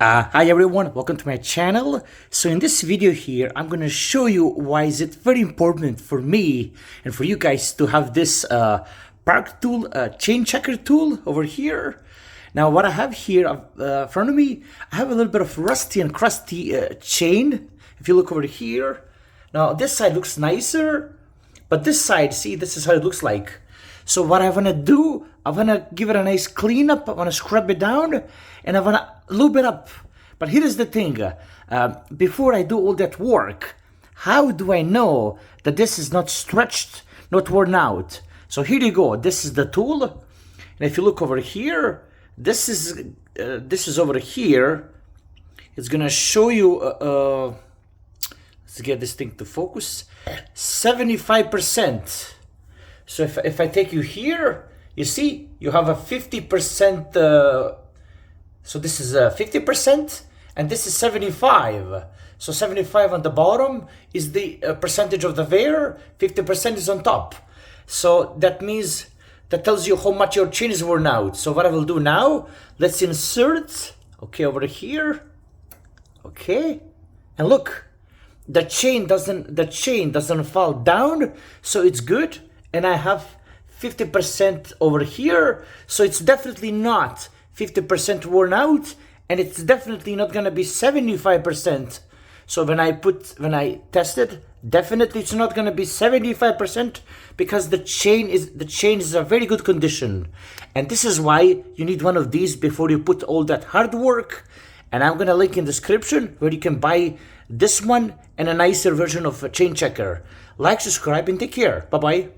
Hi everyone, welcome to my channel. So in this video here, I'm gonna show you why is it very important for me and for you guys to have this Parktool chain checker tool over here. Now what I have here in front of me, I have a little bit of rusty and crusty chain. If you look over here, now this side looks nicer, but this side, see, this is how it looks like. So what I want to do, I want to give it a nice cleanup. I want to scrub it down and I want to lube it up. But here is the thing, before I do all that work, how do I know that this is not stretched, not worn out? So here you go, this is the tool. And if you look over here, this is over here. It's going to show you, let's get this thing to focus, 75%. So if I take you here, you see, you have a 50%, so this is 50%, and this is 75. So 75 on the bottom is the percentage of the wear, 50% is on top. So that means, that tells you how much your chain is worn out. So what I will do now, let's insert, okay, over here, okay, and look, the chain doesn't fall down, so it's good. And I have 50% over here, so it's definitely not 50% worn out, and it's definitely not gonna be 75%. So when I test it, definitely it's not gonna be 75% because the chain is a very good condition. And this is why you need one of these before you put all that hard work. And I'm gonna link in the description where you can buy this one and a nicer version of a chain checker. Like, subscribe, and take care. Bye-bye.